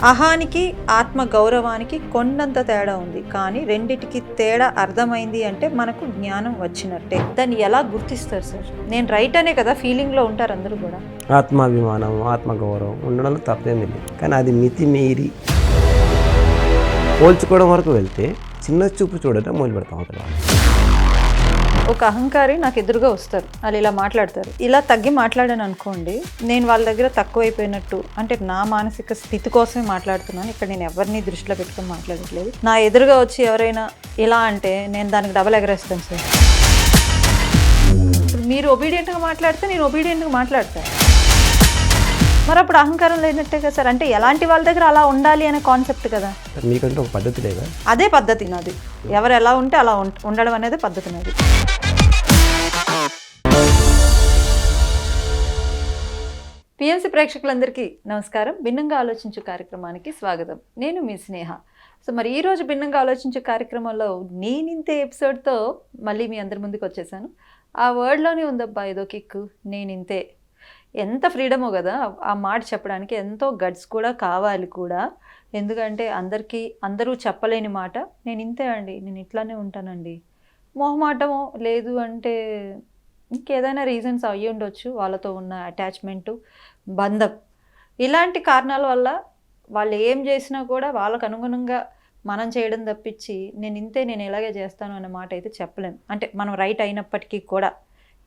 అహానికి ఆత్మ గౌరవానికి కొండంత తేడా ఉంది, కానీ రెండిటికి తేడా అర్థమైంది అంటే మనకు జ్ఞానం వచ్చినట్టే. దాన్ని ఎలా గుర్తిస్తారు సార్? నేను రైట్ అనే కదా ఫీలింగ్లో ఉంటారు అందరూ కూడా. ఆత్మాభిమానం, ఆత్మగౌరవం ఉండడంలో తప్పేమీ లేదు, కానీ అది మితిమీరి పోల్చుకోవడం వరకు వెళ్తే చిన్న చూపు చూడటం మొదలు పెడతాం అవతల. ఒక అహంకారి నాకు ఎదురుగా వస్తారు, వాళ్ళు ఇలా మాట్లాడతారు. ఇలా తగ్గి మాట్లాడాను అనుకోండి, నేను వాళ్ళ దగ్గర తక్కువైపోయినట్టు, అంటే నా మానసిక స్థితి కోసమే మాట్లాడుతున్నాను. ఇక్కడ నేను ఎవరిని దృష్టిలో పెట్టుకొని మాట్లాడట్లేదు. నా ఎదురుగా వచ్చి ఎవరైనా ఇలా అంటే నేను దానికి డబల్ ఎగరేస్తాను సార్. ఇప్పుడు మీరు ఒబీడియంట్గా మాట్లాడితే నేను ఒబీడియంట్గా మాట్లాడతాను. మరి అప్పుడు అహంకారం లేనట్టే కదా సార్. అంటే ఎలాంటి వాళ్ళ దగ్గర అలా ఉండాలి అనే కాన్సెప్ట్ కదా. మీకంటే ఒక పద్ధతి లేదా? అదే పద్ధతి నాది. ఎవరు ఎలా ఉంటే అలా ఉండడం అనేది పద్ధతి నాది. పిఎంసి ప్రేక్షకులందరికీ నమస్కారం. భిన్నంగా ఆలోచించు కార్యక్రమానికి స్వాగతం. నేను మీ స్నేహ. సో మరి ఈరోజు భిన్నంగా ఆలోచించే కార్యక్రమంలో నేనింతే ఎపిసోడ్తో మళ్ళీ మీ అందరి ముందుకు వచ్చేసాను. ఆ వర్డ్లోనే ఉందబ్బా ఏదో కిక్కు, నేనింతే. ఎంత ఫ్రీడమో కదా ఆ మాట చెప్పడానికి. ఎంతో గట్స్ కూడా కావాలి కూడా. ఎందుకంటే అందరూ చెప్పలేని మాట నేను ఇంతే అండి, నేను ఇట్లానే ఉంటానండి. మొహమాటమో లేదు అంటే ఇంకేదైనా రీజన్స్ అయ్యి ఉండొచ్చు, వాళ్ళతో ఉన్న అటాచ్మెంటు, బంధం, ఇలాంటి కారణాల వల్ల వాళ్ళు ఏం చేసినా కూడా వాళ్ళకు అనుగుణంగా మనం చేయడం తప్పించి నేను ఇంతే, నేను ఇలాగే చేస్తాను అనే మాట అయితే చెప్పలేం. అంటే మనం రైట్ అయినప్పటికీ కూడా,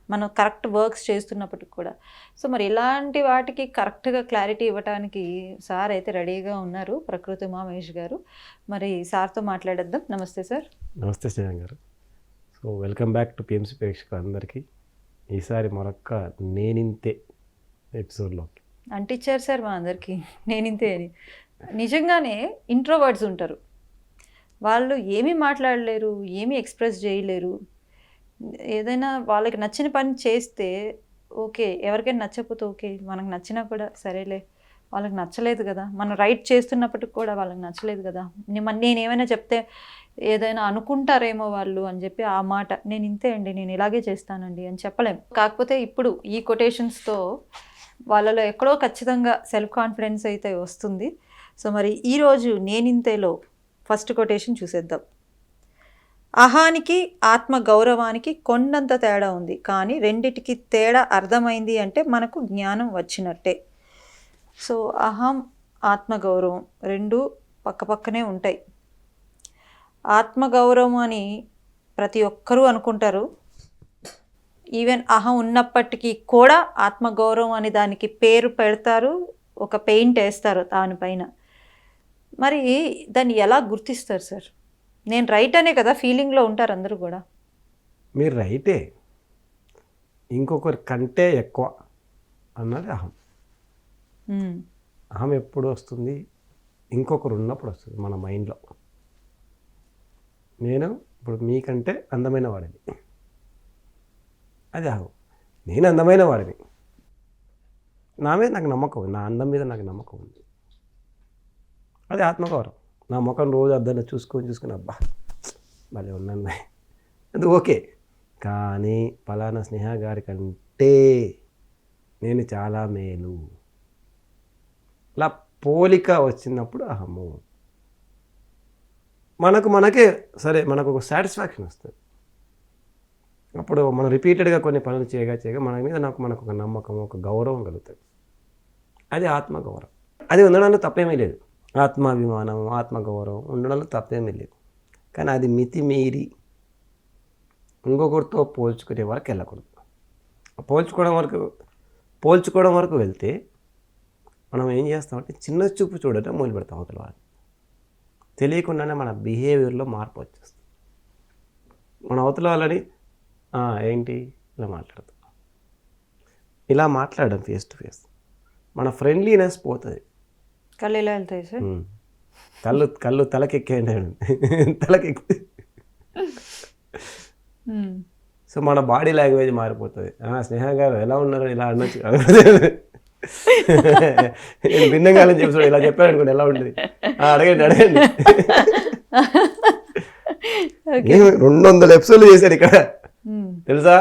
మనం కరెక్ట్ వర్క్స్ చేస్తున్నప్పటికి కూడా. సో మరి ఇలాంటి వాటికి కరెక్ట్గా క్లారిటీ ఇవ్వడానికి సార్ అయితే రెడీగా ఉన్నారు, ప్రకృతి మహేష్ గారు. మరి సార్తో మాట్లాడేద్దాం. నమస్తే సార్. నమస్తే శ్రీరామ్ గారు. So welcome back to PMC ప్రేక్షకులందరికీ. ఈసారి మరొక్క నేనింతే ఎపిసోడ్లో అంటిచ్చారు సార్ మా అందరికీ నేనింతే అని. నిజంగానే ఇంట్రోవర్డ్స్ ఉంటారు, వాళ్ళు ఏమీ మాట్లాడలేరు, ఏమీ ఎక్స్ప్రెస్ చేయలేరు. ఏదైనా వాళ్ళకి నచ్చిన పని చేస్తే ఓకే, ఎవరికైనా నచ్చకపోతే ఓకే, మనకు నచ్చినా కూడా సరేలే, వాళ్ళకి నచ్చలేదు కదా, మనం రైట్ చేస్తున్నప్పటికి కూడా వాళ్ళకి నచ్చలేదు కదా, నేనేమైనా చెప్తే ఏదైనా అనుకుంటారేమో వాళ్ళు అని చెప్పి ఆ మాట నేను ఇంతే అండి, నేను ఇలాగే చేస్తానండి అని చెప్పలేం. కాకపోతే ఇప్పుడు ఈ కొటేషన్స్తో వాళ్ళలో ఎక్కడో ఖచ్చితంగా సెల్ఫ్ కాన్ఫిడెన్స్ అయితే వస్తుంది. సో మరి ఈరోజు నేనింతేలో ఫస్ట్ కొటేషన్ చూసేద్దాం. అహానికి ఆత్మ గౌరవానికి కొండంత తేడా ఉంది, కానీ రెండిటికి తేడా అర్థమైంది అంటే మనకు జ్ఞానం వచ్చినట్టే. సో అహం, ఆత్మగౌరవం రెండు పక్కపక్కనే ఉంటాయి. ఆత్మగౌరవం అని ప్రతి ఒక్కరూ అనుకుంటారు. ఈవెన్ అహం ఉన్నప్పటికీ కూడా ఆత్మగౌరవం అని దానికి పేరు పెడతారు, ఒక పెయింట్ వేస్తారు దానిపైన. మరి దాన్ని ఎలా గుర్తిస్తారు సార్? నేను రైట్ అనే కదా ఫీలింగ్లో ఉంటారు అందరూ కూడా. మీరు రైటే, ఇంకొకరి కంటే ఎక్కువ అన్నది అహం. అహం ఎప్పుడు వస్తుంది? ఇంకొకరు ఉన్నప్పుడు వస్తుంది మన మైండ్లో. నేను ఇప్పుడు మీకంటే అందమైన వాడిని, అది అహం. నేను అందమైన వాడిని, నా మీద నాకు నమ్మకం ఉంది, నా అందం మీద నాకు నమ్మకం ఉంది, అది ఆత్మగౌరవం. నా ముఖం రోజు అద్దంలో చూసుకొని అబ్బా భలే ఉన్నాను అది ఓకే. కానీ పలానా స్నేహ గారి కంటే నేను చాలా మేలు, అలా పోలిక వచ్చినప్పుడు అహము. మనకే సరే, మనకు ఒక సాటిస్ఫాక్షన్ వస్తుంది. అప్పుడు మనం రిపీటెడ్గా కొన్ని పనులు చేయగా మన మీద మనకు ఒక నమ్మకం, ఒక గౌరవం కలుగుతుంది, అది ఆత్మగౌరవం. అది ఉండడంలో తప్పేమీ లేదు. ఆత్మాభిమానం, ఆత్మగౌరవం ఉండడంలో తప్పేమీ లేదు, కానీ అది మితిమీరి ఇంకొకరితో పోల్చుకునే వరకు వెళ్ళకూడదు. పోల్చుకోవడం వరకు వెళ్తే మనం ఏం చేస్తామంటే చిన్న చూపు చూడటం మొదలు పెడతాం అవతల వాళ్ళు. తెలియకుండానే మన బిహేవియర్లో మార్పు వచ్చేస్తుంది. మన అవతల వాళ్ళని ఏంటి ఇలా మాట్లాడతాం, ఇలా మాట్లాడడం ఫేస్ టు ఫేస్ మన ఫ్రెండ్లీనెస్ పోతుంది. కళ్ళు ఎలా వెళ్తాయి సార్? కళ్ళు తలకెక్కేయండి, తలకెక్కి. సో మన బాడీ లాంగ్వేజ్ మారిపోతుంది. స్నేహ గారు ఎలా ఉన్నారు ఇలా అనొచ్చు, నేను భిన్నంగా చెప్పి ఇలా చెప్పాను అనుకోండి ఎలా ఉంటుంది, అడగండి. 200 ఎపిసోడ్లు చేశారు ఇక్కడ తెలుసా.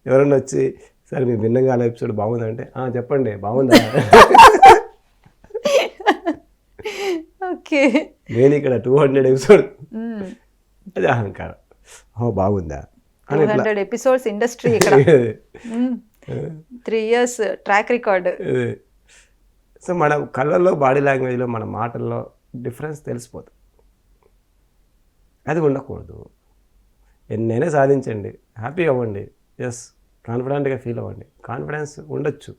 ఎవరన్నా వచ్చి సార్ మీ భిన్నంగా ఎపిసోడ్ బాగుందంటే చెప్పండి బాగుందా. ఓకే. నేను ఇక్కడ 200 ఎపిసోడ్, అది అహంకారం. బాగుందా అని 200 ఎపిసోడ్స్ ఇండస్ట్రీ ఇక్కడ 3 years ట్రాక్ రికార్డ్. సో మన కళ్ళల్లో, బాడీ లాంగ్వేజ్లో, మన మాటల్లో డిఫరెన్స్ తెలిసిపోతుంది. అది ఉండకూడదు. ఎన్నైనా సాధించండి, హ్యాపీ అవ్వండి, ఎస్ కాన్ఫిడెంట్గా ఫీల్ అవ్వండి, కాన్ఫిడెన్స్ ఉండొచ్చు.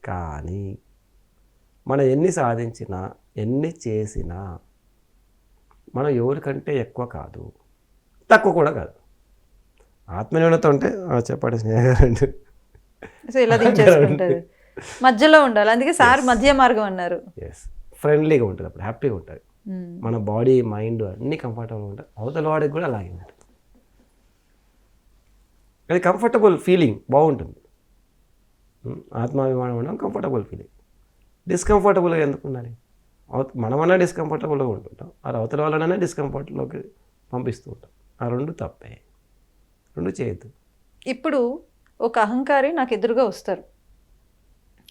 కానీ మనం ఎన్ని సాధించినా, ఎన్ని చేసినా మనం ఎవరికంటే ఎక్కువ కాదు, తక్కువ కూడా కాదు. ఆత్మన్యూనత ఉంటే చెప్పండి స్నేహ గారు అంటే సో ఇలా దించేసుకుంటుంది, మధ్యలో ఉండాలి. అందుకే సార్ మధ్య మార్గం అన్నారు. ఎస్, ఫ్రెండ్లీగా ఉంటుంది, అప్పుడు హ్యాపీగా ఉంటుంది. మన బాడీ, మైండ్ అన్నీ కంఫర్టబుల్గా ఉంటుంది. అవతల వాడికి కూడా అలాగే ఉంటుంది. అది కంఫర్టబుల్ ఫీలింగ్ బాగుంటుంది. ఆత్మాభిమానం ఉండడం కంఫర్టబుల్ ఫీలింగ్. డిస్కంఫర్టబుల్గా ఎందుకు ఉండాలి? మనమన్నా డిస్కంఫర్టబుల్గా ఉంటుంటాం, అది అవతల వాళ్ళనైనా డిస్కంఫర్ట్లోకి పంపిస్తూ ఉంటాం. ఆ రెండు తప్పే, రెండు చేయొద్దు. ఇప్పుడు ఒక అహంకారి నాకు ఎదురుగా వస్తారు,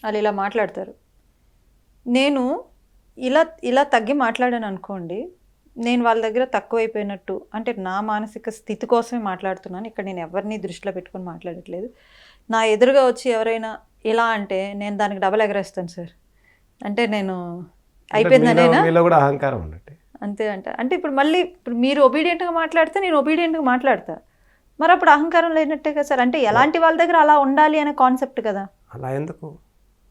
వాళ్ళు ఇలా మాట్లాడతారు. నేను ఇలా తగ్గి మాట్లాడాను అనుకోండి, నేను వాళ్ళ దగ్గర తక్కువైపోయినట్టు, అంటే నా మానసిక స్థితి కోసమే మాట్లాడుతున్నాను. ఇక్కడ నేను ఎవరిని దృష్టిలో పెట్టుకొని మాట్లాడట్లేదు. నా ఎదురుగా వచ్చి ఎవరైనా ఇలా అంటే నేను దానికి డబల్ ఎగరేస్తాను సార్. అంటే నేను అయిపోయిందనేనా, మీలో కూడా అహంకారం ఉన్నట్టే. అంతే అంటే ఇప్పుడు మళ్ళీ ఇప్పుడు మీరు ఒబీడియంట్గా మాట్లాడితే నేను ఒబీడియంట్గా మాట్లాడతా, మరి అప్పుడు అహంకారం లేనట్టే కదా సార్. అంటే ఎలాంటి వాళ్ళ దగ్గర అలా ఉండాలి అనే కాన్సెప్ట్ కదా. అలా ఎందుకు?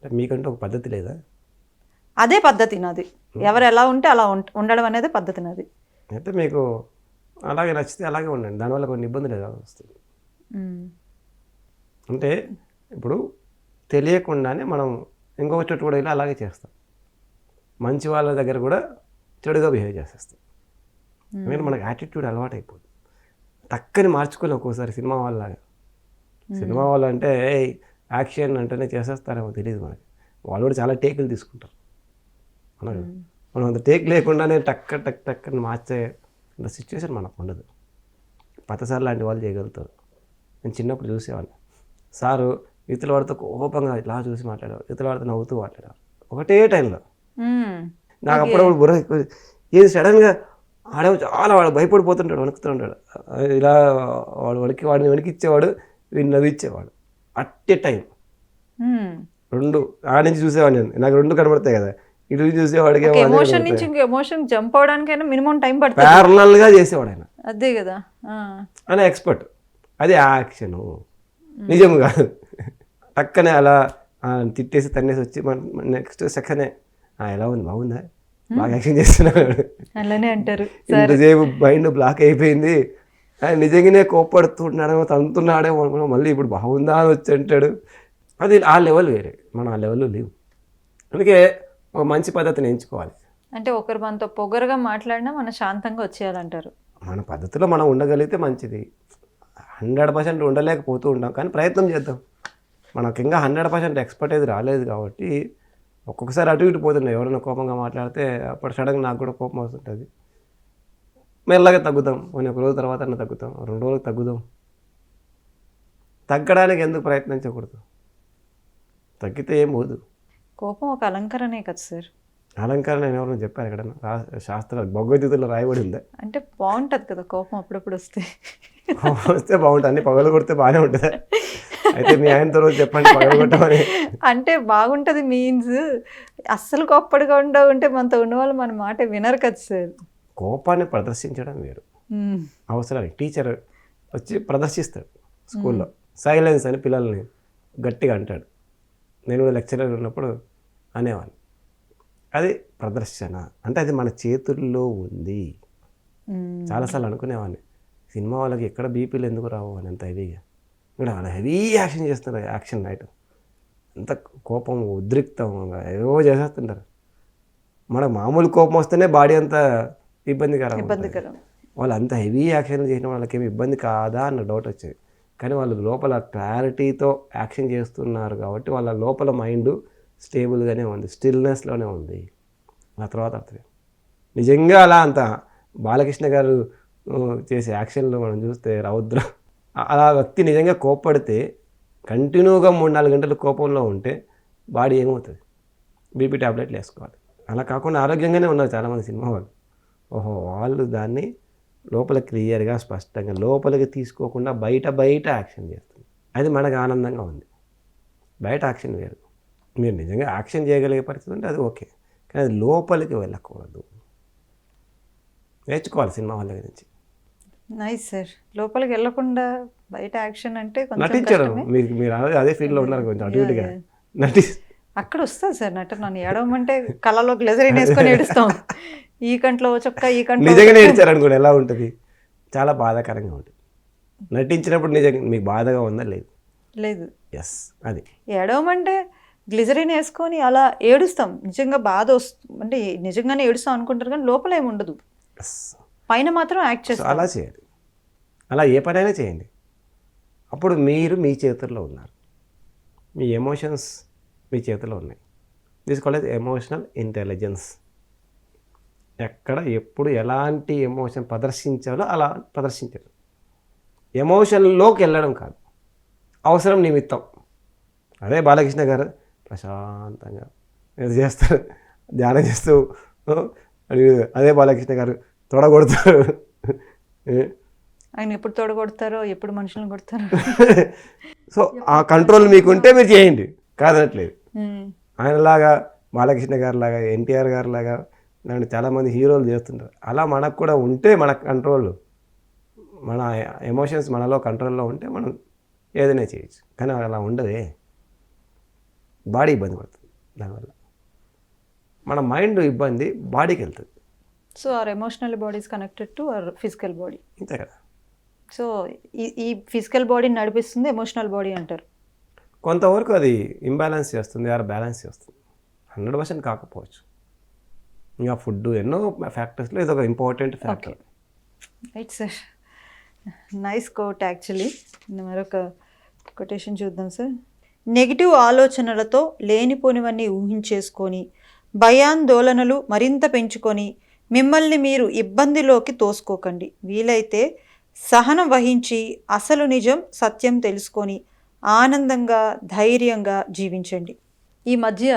మీకంటే ఒక పద్ధతి లేదా? అదే పద్ధతి నాది. ఎవరు ఎలా ఉంటే అలా ఉండడం అనేది పద్ధతి నాది. అయితే మీకు అలాగే నచ్చితే అలాగే ఉండండి, దానివల్ల కొన్ని ఇబ్బందులు ఏదో వస్తుంది. అంటే ఇప్పుడు తెలియకుండానే మనం ఇంకొక చోటు కూడా ఇలా అలాగే చేస్తాం. మంచి వాళ్ళ దగ్గర కూడా చెడుగా బిహేవ్ చేసేస్తాం. ఎందుకంటే మనకు యాటిట్యూడ్ అలవాటు అయిపోతుంది. టక్కని మార్చుకోలేం ఒక్కోసారి సినిమా వాళ్ళలాగా. సినిమా వాళ్ళు అంటే యాక్షన్ అంటేనే చేసేస్తారేమో తెలియదు మనకి. వాళ్ళు కూడా చాలా టేకులు తీసుకుంటారు. మనం అంత టేక్ లేకుండానే టక్కని మార్చే సిచ్యువేషన్ మనకు ఉండదు. పతసారి లాంటి వాళ్ళు చేయగలుగుతారు. నేను చిన్నప్పుడు చూసేవాడిని. సారు ఇతరుల వాడితో కోపంగా ఇలా చూసి మాట్లాడేవారు, ఇతరుల వాడితో నవ్వుతూ మాట్లాడేవారు ఒకటే టైంలో. నాకు అప్పుడప్పుడు బుర్ర ఏది సడన్గా ఆడేమో చాలా వాడు భయపడిపోతుంటాడు, వణుకుతుంటాడు. ఇలా వాడిని వణికిచ్చేవాడు, వీడిని నవ్విచ్చేవాడు. అట్టే టైం రెండు ఆడ నుంచి చూసేవాడిని నేను. నాకు రెండు కనబడతాయి కదా, ఇటు చూసేవాడికి ఎమోషన్ నుంచి ఇంకో ఎమోషన్ జంప్ అవడానికైనా మినిమం టైం పడుతుంది. ప్యారలల్గా చేసేవాడు ఆయన. అదే కదా ఆయన ఎక్స్పర్ట్. అది యాక్షను, నిజం కాదు. టక్కనే అలా తిట్టేసి తన్నేసి వచ్చి నెక్స్ట్ సెకండే ఎలా ఉంది, బాగుందా, బాగా యాక్షన్ చేస్తున్నాడు అలానే అంటారు. ఇంతసేపు మైండ్ బ్లాక్ అయిపోయింది, ఆయన నిజంగానే కోప్పడుతున్నాడేమో, తంతున్నాడేమో అనుకున్నాం, మళ్ళీ ఇప్పుడు బాగుందా అని వచ్చి అంటాడు. అది ఆ లెవెల్ వేరే, మనం ఆ లెవెల్లో లేవు. అందుకే ఒక మంచి పద్ధతిని ఎంచుకోవాలి. అంటే ఒకరు మనతో పొగరుగా మాట్లాడినా మనం శాంతంగా వచ్చేయాలంటారు. మన పద్ధతిలో మనం ఉండగలిగితే మంచిది. 100% ఉండలేకపోతూ ఉంటాం, కానీ ప్రయత్నం చేద్దాం. మనకు ఇంకా 100% ఎక్స్పర్టైజ్ రాలేదు కాబట్టి ఒక్కొక్కసారి అటు ఇటు పోతున్నాయి. ఎవరైనా కోపంగా మాట్లాడితే అప్పుడు సడన్గా నాకు కూడా కోపం వస్తుంటుంది. మెల్లగా తగ్గుతాం, ఒక రోజు తర్వాత తగ్గుతాం, 2 రోజులకు తగ్గుదాం. తగ్గడానికి ఎందుకు ప్రయత్నించకూడదు? తగ్గితే ఏం పోదు. కోపం ఒక అలంకరణే కదా సార్. అలంకరణ ఎవరైనా చెప్పారు ఎక్కడన్నా? శాస్త్రాలు భగవద్గీతలో రాయబడి ఉందా? అంటే బాగుంటుంది కదా కోపం అప్పుడప్పుడు వస్తే. వస్తే బాగుంటుంది, అన్ని పగలు కొడితే బాగానే ఉంటుంది. అయితే మీ ఆయనతో రోజు చెప్పండి పగలు కొట్టమని. అంటే బాగుంటుంది మీన్స్ అస్సలు కోప్పడిగా ఉంటే మనతో ఉన్నవాళ్ళు మన మాట వినరు కదా సార్. కోపాన్ని ప్రదర్శించడం వేరు. అవసరానికి టీచర్ వచ్చి ప్రదర్శిస్తాడు స్కూల్లో, సైలెన్స్ అని పిల్లల్ని గట్టిగా అంటాడు. నేను కూడా లెక్చరర్ ఉన్నప్పుడు అనేవాడిని, అది ప్రదర్శన అంటే అది మన చేతుల్లో ఉంది. చాలాసార్లు అనుకునేవాడిని, సినిమా వాళ్ళకి ఎక్కడ బీపీలు ఎందుకు రావు అని, అంత హెవీగా ఇక్కడ అలా హెవీ యాక్షన్ చేస్తున్నారు. యాక్షన్ నైట్ అంత కోపం, ఉద్రిక్తంగా ఏవో చేసేస్తుంటారు. మనకు మామూలు కోపం వస్తేనే బాడీ అంతా ఇబ్బందికరం. వాళ్ళు అంత హెవీ యాక్షన్ చేసిన వాళ్ళకి ఏమి ఇబ్బంది కాదా అన్న డౌట్ వచ్చేది. కానీ వాళ్ళు లోపల క్లారిటీతో యాక్షన్ చేస్తున్నారు కాబట్టి వాళ్ళ లోపల మైండ్ స్టేబుల్గానే ఉంది, స్టిల్నెస్లోనే ఉంది. ఆ తర్వాత అర్థం నిజంగా అలా అంత బాలకృష్ణ గారు చేసే యాక్షన్లో మనం చూస్తే రౌద్రం, అలా వ్యక్తి నిజంగా కోప్పడితే కంటిన్యూగా 3-4 గంటలు కోపంలో ఉంటే బాడీ ఏమవుతుంది? బీపీ ట్యాబ్లెట్లు వేసుకోవాలి. అలా కాకుండా ఆరోగ్యంగానే ఉన్నారు చాలామంది సినిమా వాళ్ళు. ఓహో, వాళ్ళు దాన్ని లోపల క్లియర్గా స్పష్టంగా లోపలికి తీసుకోకుండా బయట యాక్షన్ చేస్తుంది. అది మనకు ఆనందంగా ఉంది. బయట యాక్షన్ వేరు. మీరు నిజంగా యాక్షన్ చేయగలిగే పరిస్థితి ఉంటే అది ఓకే, కానీ అది లోపలికి వెళ్ళకూడదు. నేర్చుకోవాలి సినిమా వాళ్ళ గురించి. Nice sir. లోపలికి వెళ్ళకుండా బయట యాక్షన్ అంటే కొంచెం నటించడం. కష్టమే. మీరు అదే ఫీల్డ్లో ఉన్నారు, కొంచెం అటు ఇటుగా నటి. అక్కడ వస్తుంది సార్ నటన. నన్ను ఏడవమంటే కళ్ళలో గ్లెజరిన్ వేసుకొని ఏడుస్తాం. ఈ కంట్లో చొక్క, ఈ కంట్లో నిజంగా ఏడ్చారనుకోండి ఎలా ఉంటుంది? చాలా బాధాకరంగా ఉంటుంది. నటించినప్పుడు నిజంగా మీకు బాధగా ఉందా? లేదు. లేదు. ఎస్, అది ఏడవమంటే గ్లిజరిన్ వేసుకొని అలా ఏడుస్తాం. నిజంగా బాధ అంటే నిజంగానే ఏడుస్తాం అనుకుంటారు, కానీ లోపల ఏమి ఉండదు. ఎస్, పైన మాత్రం యాక్ట్ చేస్తాం. అలా చేయాలి. అలా ఏ పనైనా చేయండి. అప్పుడు మీరు మీ చేతుల్లో ఉన్నారు. మీ ఎమోషన్స్ మీ చేతిలో ఉన్నాయి. This called emotional intelligence. ఎక్కడ ఎప్పుడు ఎలాంటి ఎమోషన్ ప్రదర్శించాలో అలా ప్రదర్శించడం. ఎమోషన్లోకి వెళ్ళడం కాదు, అవసరం నిమిత్తం. అదే బాలకృష్ణ గారు ప్రశాంతంగా ఏదో చేస్తారు, ధ్యానం చేస్తూ. అదే బాలకృష్ణ గారు తొడగొడతారు. ఆయన ఎప్పుడు తోడగొడతారో, ఎప్పుడు మనుషులను కొడతారో. సో ఆ కంట్రోల్ మీకుంటే మీరు చేయండి, కాదనట్లేదు. ఆయనలాగా, బాలకృష్ణ గారి లాగా, ఎన్టీఆర్ గారి లాగా ఇలాంటి చాలామంది హీరోలు చేస్తుంటారు. అలా మనకు కూడా ఉంటే మన కంట్రోల్, మన ఎమోషన్స్ మనలో కంట్రోల్లో ఉంటే మనం ఏదైనా చేయొచ్చు. కానీ అలా ఉండదే, బాడీ ఇబ్బంది పడుతుంది. దానివల్ల మన మైండ్ ఇబ్బంది బాడీకి వెళ్తుంది. So our emotional body is connected to our physical body. అంతే కదా. సో ఈ ఫిజికల్ బాడీని నడిపిస్తుంది ఎమోషనల్ బాడీ అంటారు. కొంతవరకు అది ఇంబ్యాలెన్స్ చేస్తుంది, ఆర్ బ్యాలెన్స్ చేస్తుంది. 100% కాకపోవచ్చు. ఇంకా ఫుడ్, ఎన్నో ఫ్యాక్టర్స్లో ఇది ఒక important factor. Right sir. Nice quote actually. మరొక కొటేషన్ చూద్దాం సార్. నెగిటివ్ ఆలోచనలతో లేనిపోనివన్నీ ఊహించేసుకొని భయాందోళనలు మరింత పెంచుకొని మిమ్మల్ని మీరు ఇబ్బందిలోకి తోసుకోకండి. వీలైతే సహనం వహించి అసలు నిజం సత్యం తెలుసుకొని ఆనందంగా ధైర్యంగా జీవించండి. ఈ మధ్య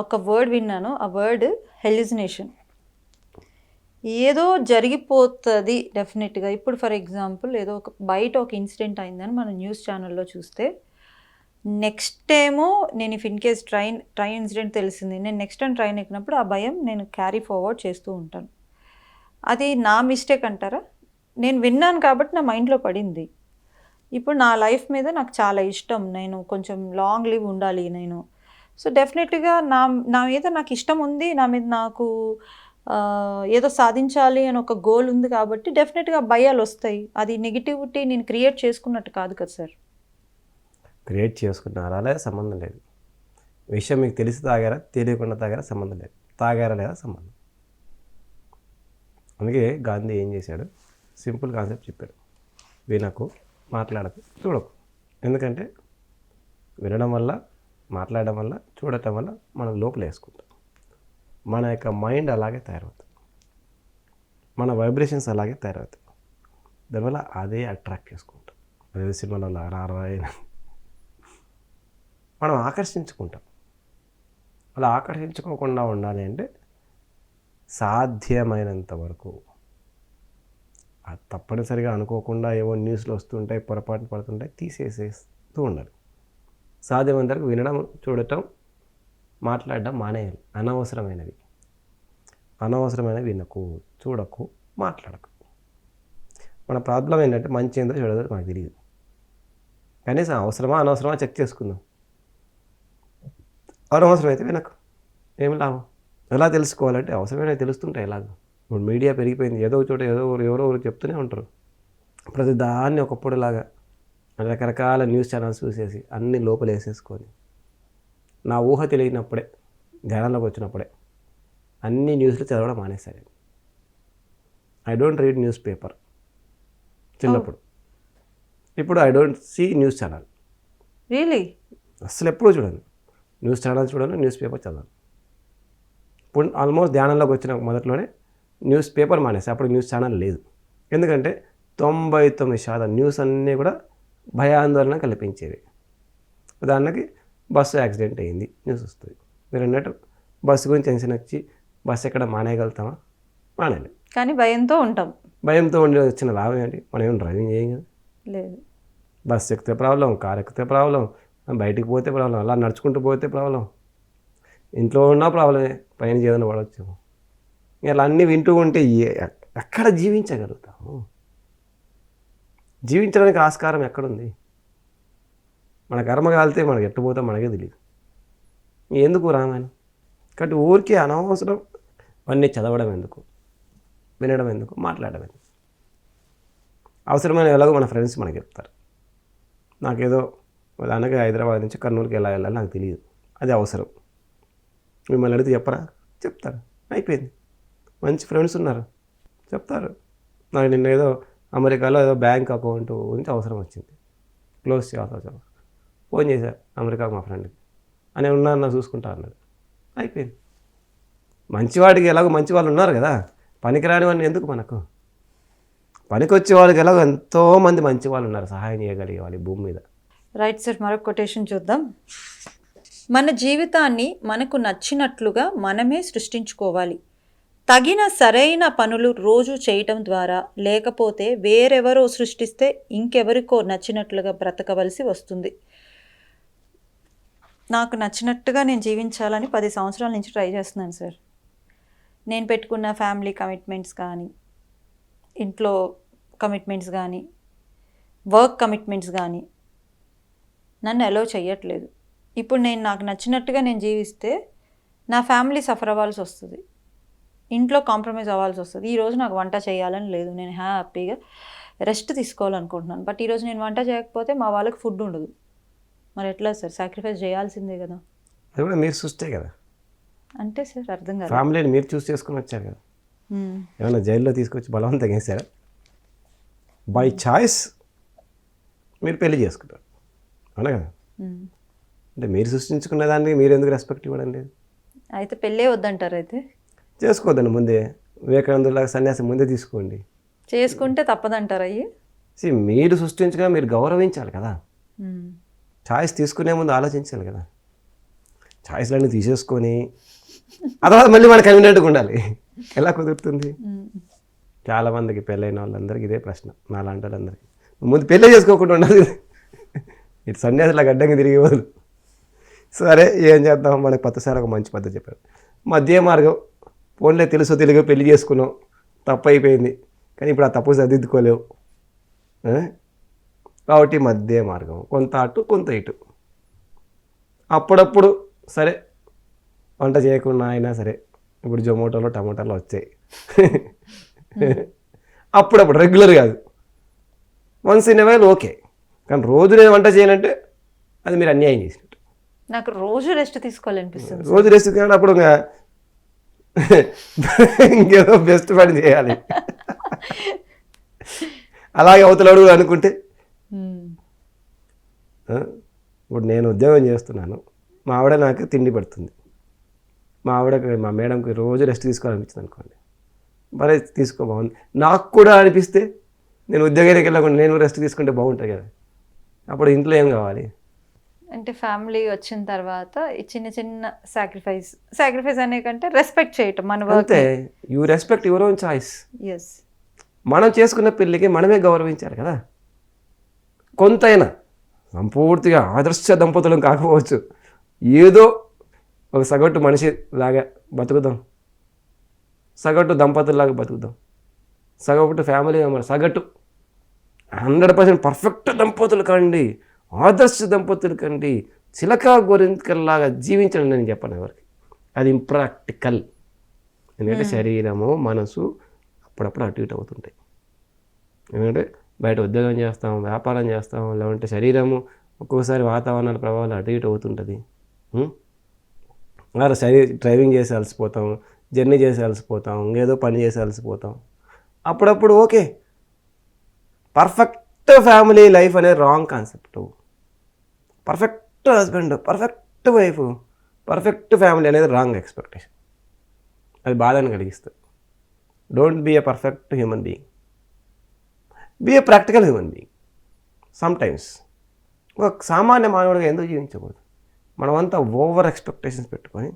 ఒక వర్డ్ విన్నాను. ఆ వర్డ్ హెల్యూసినేషన్. ఏదో జరిగిపోతుంది డెఫినెట్గా. ఇప్పుడు ఫర్ ఎగ్జాంపుల్ ఏదో ఒక బయట ఒక ఇన్సిడెంట్ అయిందని మనం న్యూస్ ఛానల్లో చూస్తే, నెక్స్ట్ ఏమో నేను if in case train incident తెలిసింది, నేను నెక్స్ట్ టైం ట్రైన్ ఎక్కినప్పుడు ఆ భయం నేను క్యారీ ఫార్వర్డ్ చేస్తూ ఉంటాను. అది నా మిస్టేక్ అంటారా? నేను విన్నాను కాబట్టి నా మైండ్లో పడింది. ఇప్పుడు నా లైఫ్ మీద నాకు చాలా ఇష్టం, నేను కొంచెం లాంగ్ లివ్ ఉండాలి నేను. సో డెఫినెట్గా నా మీద నాకు ఇష్టం ఉంది, నా మీద నాకు ఏదో సాధించాలి అని ఒక గోల్ ఉంది కాబట్టి డెఫినెట్గా భయాలు వస్తాయి. అది నెగిటివిటీ నేను క్రియేట్ చేసుకున్నట్టు కాదు కదా సార్. క్రియేట్ చేసుకున్నారా లేదా సంబంధం లేదు. విషయం మీకు తెలిసి తాగారా, తెలియకుండా తాగారా సంబంధం లేదు. తాగారా లేదా సంబంధం. అందుకే గాంధీ ఏం చేశాడు, సింపుల్ కాన్సెప్ట్ చెప్పాడు. వినకు, మాట్లాడకు, చూడకు. ఎందుకంటే వినడం వల్ల, మాట్లాడడం వల్ల, చూడటం వల్ల మనం లోపల వేసుకుంటాం. మన యొక్క మైండ్ అలాగే తయారవుతుంది, మన వైబ్రేషన్స్ అలాగే తయారవుతాయి. దానివల్ల అదే అట్రాక్ట్ చేసుకుంటాం. అదే సినిమాలో రారాయన మనం ఆకర్షించుకుంటాం. అలా ఆకర్షించుకోకుండా ఉండాలి అంటే సాధ్యమైనంత వరకు అది తప్పనిసరిగా అనుకోకుండా ఏవో న్యూస్లో వస్తుంటాయి, పొరపాటు పడుతుంటాయి, తీసేసేస్తూ ఉండాలి. సాధ్యమైనంత వరకు వినడం, చూడటం, మాట్లాడడం మానేయాలి. అనవసరమైనవి వినకు, చూడకు, మాట్లాడకు. మన ప్రాబ్లం ఏంటంటే మంచి ఏందో చూడదో మనకు తెలియదు. కనీసం అవసరమా అనవసరమా చెక్ చేసుకుందాం. అనవసరం అయితే వినకు, ఏమి లాభం. ఎలా తెలుసుకోవాలంటే అవసరమైన తెలుస్తుంటాయి. ఎలాగో ఇప్పుడు మీడియా పెరిగిపోయింది, ఏదో చోట ఎవరో చెప్తూనే ఉంటారు. ప్రతి దాన్ని ఒకప్పుడులాగా రకరకాల న్యూస్ ఛానల్స్ చూసేసి అన్ని లోపల వేసేసుకొని, నా ఊహ తెలియనప్పుడే, ధ్యానంలోకి వచ్చినప్పుడే అన్ని న్యూస్లు చదవడం మానేశారు. I don't read news paper చిన్నప్పుడు. ఇప్పుడు I don't see news channel. Really? అసలు ఎప్పుడూ చూడను న్యూస్ ఛానల్, చూడను న్యూస్ పేపర్ చదవను. ఇప్పుడు ఆల్మోస్ట్ ధ్యానంలోకి వచ్చిన మొదట్లోనే న్యూస్ పేపర్ మానేసి, అప్పుడు న్యూస్ ఛానల్ లేదు. ఎందుకంటే 99% న్యూస్ అన్నీ కూడా భయాందోళన కల్పించేవి. ఉదాహరణకి బస్సు యాక్సిడెంట్ అయ్యింది న్యూస్ వస్తుంది. మీరు అన్నట్టు బస్సు గురించి టెన్షన్ వచ్చి బస్సు ఎక్కడ మానేయగలుగుతామా? మానేయలేం. కానీ భయంతో ఉంటాం. భయంతో ఉండి వచ్చిన లాభం ఏంటి? మనం ఏం డ్రైవింగ్ చేయం కదా. లేదు. బస్సు ఎక్కితే ప్రాబ్లం, కారు ఎక్కితే ప్రాబ్లం, బయటికి పోతే ప్రాబ్లం, అలా నడుచుకుంటూ పోతే ప్రాబ్లం, ఇంట్లో ఉన్నా ప్రాబ్లమే, పైన ఏదైనా పడవచ్చు. ఇలా అన్నీ వింటూ ఉంటే ఎక్కడ జీవించగలుగుతాము? జీవించడానికి ఆస్కారం ఎక్కడుంది? మన కర్మ కాలితే మనకి ఎట్టుపోతాం మనకే తెలియదు. ఎందుకు రామాయణం? కాబట్టి ఊరికే అనవసరం అవన్నీ చదవడం ఎందుకు, వినడం ఎందుకు, మాట్లాడడం ఎందుకు? అవసరమైన ఎలాగో మన ఫ్రెండ్స్ మనకి చెప్తారు. నాకేదో ఉదాహరణకి హైదరాబాద్ నుంచి కర్నూలుకి ఎలా వెళ్ళాలి నాకు తెలియదు, అది అవసరం. మిమ్మల్ని అడిగితే చెప్పరా? చెప్తారు. అయిపోయింది. మంచి ఫ్రెండ్స్ ఉన్నారు, చెప్తారు. నాకు నిన్న ఏదో అమెరికాలో ఏదో బ్యాంక్ అకౌంట్ గురించి అవసరం వచ్చింది, క్లోజ్ చేయాల్సి. ఫోన్ చేశారు అమెరికాకు మా ఫ్రెండ్కి, అని ఉన్నారు నా చూసుకుంటా అన్నాడు. అయిపోయింది. మంచివాడికి ఎలాగో మంచి వాళ్ళు ఉన్నారు కదా, పనికిరాని వాడిని ఎందుకు మనకు? పనికొచ్చే వాళ్ళకి ఎలాగో ఎంతోమంది మంచి వాళ్ళు ఉన్నారు, సహాయం చేయగలిగే వాళ్ళు భూమి మీద. రైట్ సార్, మరొక కొటేషన్ చూద్దాం. మన జీవితాన్ని మనకు నచ్చినట్లుగా మనమే సృష్టించుకోవాలి. తగిన సరైన పనులు రోజు చేయటం ద్వారా, లేకపోతే వేరెవరో సృష్టిస్తే ఇంకెవరికో నచ్చినట్లుగా బ్రతకవలసి వస్తుంది. నాకు నచ్చినట్టుగా నేను జీవించాలని 10 సంవత్సరాల నుంచి ట్రై చేస్తున్నాను సార్. నేను పెట్టుకున్న ఫ్యామిలీ కమిట్మెంట్స్ కానీ, ఇంట్లో కమిట్మెంట్స్ కానీ, వర్క్ కమిట్మెంట్స్ కానీ నన్ను అలో చేయట్లేదు. ఇప్పుడు నేను నాకు నచ్చినట్టుగా నేను జీవిస్తే నా ఫ్యామిలీ సఫర్ అవ్వాల్సి వస్తుంది, ఇంట్లో కాంప్రమైజ్ అవ్వాల్సి వస్తుంది. ఈరోజు నాకు వంట చేయాలని లేదు, నేను హ్యాపీగా రెస్ట్ తీసుకోవాలనుకుంటున్నాను. బట్ ఈరోజు నేను వంట చేయకపోతే మా వాళ్ళకి ఫుడ్ ఉండదు. మరి ఎట్లా సార్? సాక్రిఫైస్ చేయాల్సిందే కదా. అది కూడా మీరు చూస్తే కదా. అంటే సార్ అర్థం కాదు. ఫ్యామిలీని మీరు చూస్ చేసుకుని వచ్చారు కదా. ఏమన్నా జైల్లో తీసుకొచ్చి బలవంతంగా వేసారా? బై చాయిస్ మీరు పెళ్లి చేసుకుంటారు, అవునా కదా? అంటే మీరు సృష్టించుకున్న దానికి మీరు ఎందుకు రెస్పెక్ట్ ఇవ్వడం లేదు? అయితే పెళ్ళే వద్దంటారు. అయితే చేసుకోవద్దండి. ముందే వివేకానందులాగా సన్యాసం ముందే తీసుకోండి. చేసుకుంటే తప్పదంటారు. అయ్యి మీరు సృష్టించగా మీరు గౌరవించాలి కదా. ఛాయిస్ తీసుకునే ముందు ఆలోచించాలి కదా. ఛాయిస్లన్నీ తీసేసుకొని ఆ తర్వాత మళ్ళీ మనకు కన్వీనియంట్గా ఉండాలి. ఎలా కుదురుతుంది? చాలామందికి పెళ్ళైన వాళ్ళందరికీ ఇదే ప్రశ్న, నాలాంటి వాళ్ళందరికీ. ముందు పెళ్ళే చేసుకోకుండా ఉండాలి, ఇటు సన్యాసిలాగా అడ్డంగా తిరిగి వదులు. సరే ఏం చేద్దాం, మనకు పత్తసారి ఒక మంచి పద్ధతి చెప్పారు. మధ్య మార్గం, ఫోన్లే తెలుసో తెలుగు పెళ్లి చేసుకున్నాం, తప్పు అయిపోయింది, కానీ ఇప్పుడు ఆ తప్పు సర్దిద్దుకోలేవు కాబట్టి మధ్య మార్గం, కొంత అటు కొంత ఇటు. అప్పుడప్పుడు సరే వంట చేయకుండా అయినా సరే, ఇప్పుడు జొమాటోలో టమాటాలో వచ్చాయి, అప్పుడప్పుడు రెగ్యులర్ కాదు, once in a while okay. కానీ రోజు నేను వంట చేయాలంటే అది మీరు అన్యాయం చేసినట్టు. నాకు రోజు రెస్ట్ తీసుకోవాలనిపిస్తుంది. రోజు రెస్ట్ తీసుకుంటే అప్పుడు ఇంకేదో బెస్ట్ పని చేయాలి. అలాగే అవతలడు అనుకుంటే, ఇప్పుడు నేను ఉద్యోగం చేస్తున్నాను, మా ఆవిడ నాకు తిండి పెడుతుంది, మా మేడంకి రోజు రెస్ట్ తీసుకోవాలనిపించింది అనుకోండి, మరి తీసుకో బాగుంది. నాకు కూడా అనిపిస్తే నేను ఉద్యోగానికి వెళ్ళకుండా నేను రెస్ట్ తీసుకుంటే బాగుంటుంది కదా. అప్పుడు ఇంట్లో ఏం కావాలి అంటే ఫ్యామిలీ వచ్చిన తర్వాత ఈ చిన్న చిన్న సాక్రిఫైస్ అనే కంటే రెస్పెక్ట్ చేయటం మన వర్క్. అంతే, you respect your own choice. Yes, మనం చేసుకున్న పెళ్ళికి మనమే గౌరవించాలి కదా. కొంతైనా సంపూర్తిగా ఆదర్శ దంపతులం కాకపోవచ్చు, ఏదో ఒక సగటు మనిషి లాగా బతుకుదాం, సగటు దంపతుల్లాగా బతుకుదాం, సగటు ఫ్యామిలీ మెంబర్, సగటు 100% పర్ఫెక్ట్ దంపతులు కండి, ఆదర్శ దంపతులు కండి, చిలకా గోరింకల్లాగా జీవించండి నేను చెప్పను ఎవరికి. అది ఇంప్రాక్టికల్. ఎందుకంటే శరీరము మనసు అప్పుడప్పుడు అటు ఇటు అవుతుంటాయి. ఎందుకంటే బయట ఉద్యోగం చేస్తాం, వ్యాపారం చేస్తాం, లేదంటే శరీరము ఒక్కొక్కసారి వాతావరణాల ప్రభావాలు అటు ఇటు అవుతుంటుంది. డ్రైవింగ్ చేసి అలసిపోతాం, జర్నీ చేసి అలసిపోతాం, ఇంకేదో పని చేసి అలసిపోతాం. అప్పుడప్పుడు ఓకే, పర్ఫెక్ట్ ఫ్యామిలీ లైఫ్ అనేది wrong concept. Perfect husband, perfect wife, perfect family అనేది రాంగ్ ఎక్స్పెక్టేషన్. అది బాధను కలిగిస్తుంది. Don't be a perfect human being, be a practical human being. Sometimes ఒక సామాన్య మానవుడిగా ఎందుకు జీవించకూడదు? మనమంతా ఓవర్ ఎక్స్పెక్టేషన్స్ పెట్టుకొని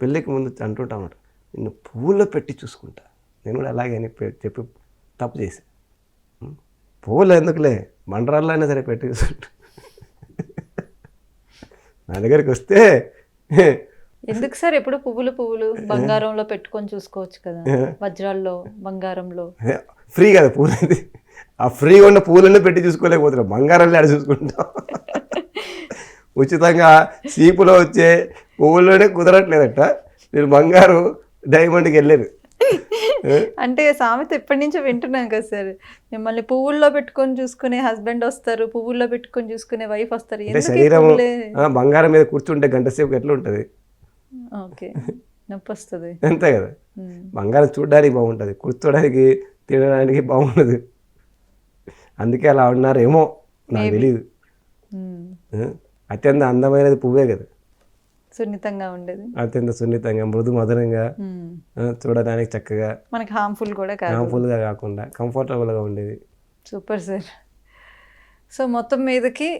పెళ్ళికి ముందు అంటుంటాం అన్నమాట, నిన్ను పువ్వుల్లో పెట్టి చూసుకుంటా. నేను కూడా అలాగే అని చెప్పి తప్పు చేశాను. పువ్వులు ఎందుకులే, బండరాల్లో అయినా సరే పెట్టి చూసుకుంటా. నా దగ్గరికి వస్తే ఎందుకు సార్ ఎప్పుడు పువ్వులు బంగారంలో పెట్టుకొని చూసుకోవచ్చు కదా, వజ్రాల్లో బంగారంలో. ఫ్రీ కదా పూలు, అది ఆ ఫ్రీగా ఉన్న పూలన్నీ పెట్టి చూసుకోలేకపోతున్నాం, బంగారాన్ని ఆడ చూసుకుంటాం. ఉచితంగా సీపులో వచ్చే పువ్వుల్లోనే కుదరట్లేదట, మీరు బంగారు డైమండ్కి వెళ్ళారు. అంటే సామెత ఎప్పటి నుంచో వింటున్నాం కదా సార్, మిమ్మల్ని పువ్వుల్లో పెట్టుకొని చూసుకునే హస్బెండ్ వస్తారు, పువ్వుల్లో పెట్టుకొని చూసుకునే వైఫ్ వస్తారు. అంటే శరీరం బంగారం మీద కూర్చుంటే గంట సేపు ఎట్లా ఉంటుంది? ఓకే, నొప్పి వస్తుంది. అంతే కదా, బంగారం చూడడానికి బాగుంటుంది, కూర్చోడానికి తినడానికి బాగుండదు. అందుకే అలా ఉన్నారేమో నాకు తెలియదు. అత్యంత అందమైనది పువ్వే కదా, సున్నితంగా ఉండేది, అత్యంత సున్నితంగా మృదు మధురంగా, చూడడానికి చక్కగా, మనకి హార్మ్ఫుల్గా కాకుండా కంఫర్టబుల్గా ఉండేది. Super sir. సో మొత్తం మీదకి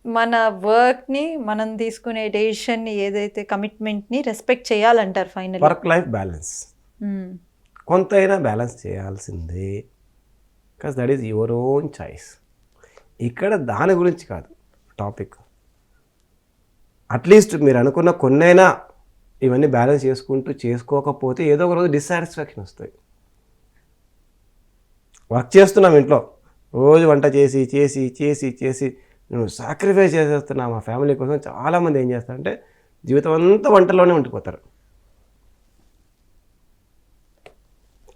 మన వర్క్ని, మనం తీసుకునే డెసిషన్ని, ఏదైతే కమిట్మెంట్ని రెస్పెక్ట్ చేయాలంటారు ఫైనల్. వర్క్ లైఫ్ బ్యాలెన్స్ కొంతైనా బ్యాలెన్స్ చేయాల్సిందే, because that is your own choice. ఇక్కడ దాని గురించి కాదు టాపిక్. అట్లీస్ట్ మీరు అనుకున్న కొన్నైనా ఇవన్నీ బ్యాలెన్స్ చేసుకోకపోతే ఏదో ఒక రోజు డిస్సాటిస్ఫాక్షన్ వస్తుంది. వర్క్ చేస్తున్నాం ఇంట్లో, రోజు వంట చేసి చేసి చేసి చేసి నేను సాక్రిఫైస్ చేసేస్తున్నా మా ఫ్యామిలీ కోసం. చాలామంది ఏం చేస్తారంటే జీవితం అంతా వంటలోనే ఉండిపోతారు.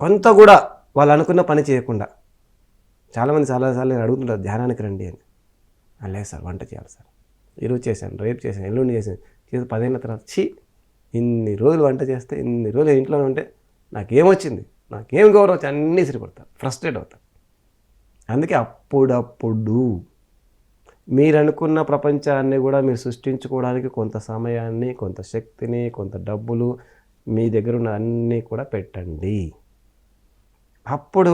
కొంత కూడా వాళ్ళు అనుకున్న పని చేయకుండా. చాలామంది చాలాసార్లు నేను అడుగుతుంటారు, ధ్యానానికి రండి అని. లేదు సార్, వంట చేయాలి సార్, ఈరోజు చేశాను, రేపు చేశాను, ఎల్లుండి చేసి 10 ఏళ్ళ తర్వాత ఇన్ని రోజులు వంట చేస్తే, ఇన్ని రోజులు ఇంట్లోనే ఉంటే నాకేమొచ్చింది, నాకేం గౌరవం వచ్చి అన్నీ సిరిపడతారు, ఫ్రస్ట్రేట్ అవుతారు. అందుకే అప్పుడప్పుడు మీరు అనుకున్న ప్రపంచాన్ని కూడా మీరు సృష్టించుకోవడానికి కొంత సమయాన్ని, కొంత శక్తిని, కొంత డబ్బులు మీ దగ్గర ఉన్న అన్నీ కూడా పెట్టండి. అప్పుడు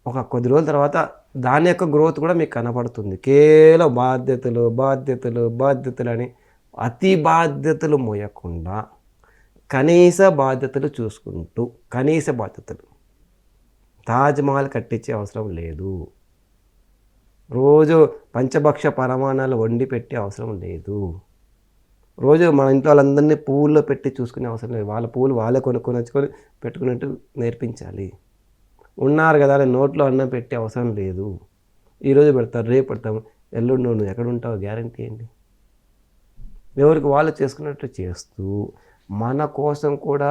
ఒక కొద్ది రోజుల తర్వాత దాని యొక్క గ్రోత్ కూడా మీకు కనపడుతుంది. కేవలం బాధ్యతలు బాధ్యతలు బాధ్యతలు అని అతి బాధ్యతలు మోయకుండా కనీస బాధ్యతలు చూసుకుంటూ, కనీస బాధ్యతలు, తాజ్మహల్ కట్టించే అవసరం లేదు, రోజు పంచభక్ష పరమాణాలు వండి పెట్టే అవసరం లేదు, రోజు మన ఇంట్లో వాళ్ళందరినీ పువ్వుల్లో పెట్టి చూసుకునే అవసరం లేదు. వాళ్ళ పువ్వులు వాళ్ళే కొనుక్కొని వచ్చుకొని పెట్టుకున్నట్టు నేర్పించాలి. ఉన్నారు కదా అని నోట్లో అన్నం పెట్టే అవసరం లేదు. ఈరోజు పెడతారు, రేపు పెడతాము, ఎల్లుండి నువ్వు ఎక్కడ ఉంటావు గ్యారంటీ ఏంటి? ఎవరికి వాళ్ళు చేసుకున్నట్టు చేస్తూ మన కోసం కూడా,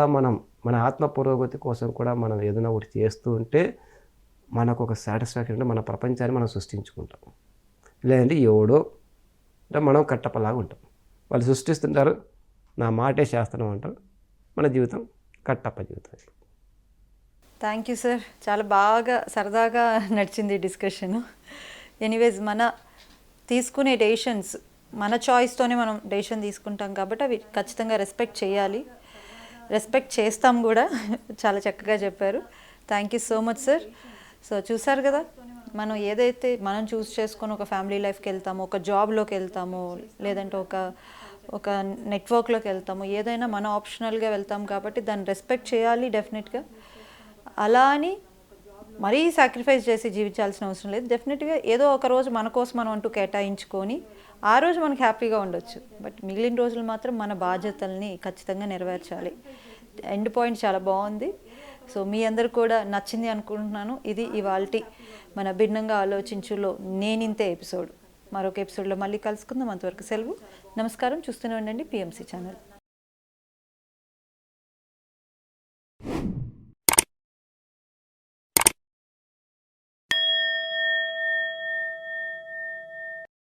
మన ఆత్మ పురోగతి కోసం కూడా మనం ఏదైనా ఒకటి చేస్తూ ఉంటే మనకు ఒక సాటిస్ఫాక్షన్ అంటే మన ప్రపంచాన్ని మనం సృష్టించుకుంటాం. లేదంటే ఎవడో అంటే మనం కట్టపలాగా ఉంటాం. వాళ్ళు సృష్టిస్తుంటారు, నా మాటే శాస్త్రం అంటారు, మన జీవితం కట్టప్ప జీవితం. థ్యాంక్ యూ సార్, చాలా బాగా సరదాగా నడిచింది డిస్కషను. ఎనీవేస్, మన తీసుకునే డెసిషన్స్ మన చాయిస్తోనే మనం డెసిషన్ తీసుకుంటాం కాబట్టి అవి ఖచ్చితంగా రెస్పెక్ట్ చేయాలి, రెస్పెక్ట్ చేస్తాం కూడా. చాలా చక్కగా చెప్పారు. Thank you so much sir. So చూసారు కదా, మనం ఏదైతే మనం చూస్ చేసుకొని ఒక ఫ్యామిలీ లైఫ్కి వెళ్తామో, ఒక జాబ్లోకి వెళ్తామో, లేదంటే ఒక నెట్వర్క్లోకి వెళ్తామో, ఏదైనా మన ఆప్షనల్గా వెళ్తాం కాబట్టి దాన్ని రెస్పెక్ట్ చేయాలి డెఫినెట్గా. అలా అని మరీ సాక్రిఫైస్ చేసి జీవించాల్సిన అవసరం లేదు. డెఫినెట్గా ఏదో ఒక రోజు మన కోసం మనం అంటూ కేటాయించుకొని ఆ రోజు మనకి హ్యాపీగా ఉండొచ్చు. బట్ మిగిలిన రోజులు మాత్రం మన బాధ్యతల్ని ఖచ్చితంగా నెరవేర్చాలి. ఎండ్ పాయింట్ చాలా బాగుంది. సో మీ అందరు కూడా నచ్చింది అనుకుంటున్నాను. ఇది ఇవాల్టి మన భిన్నంగా ఆలోచించులో నేనింతే ఎపిసోడ్. మరొక ఎపిసోడ్లో మళ్ళీ కలుసుకుందాం. అంతవరకు సెలవు. నమస్కారం. చూస్తూనే ఉండండి PMC ఛానల్.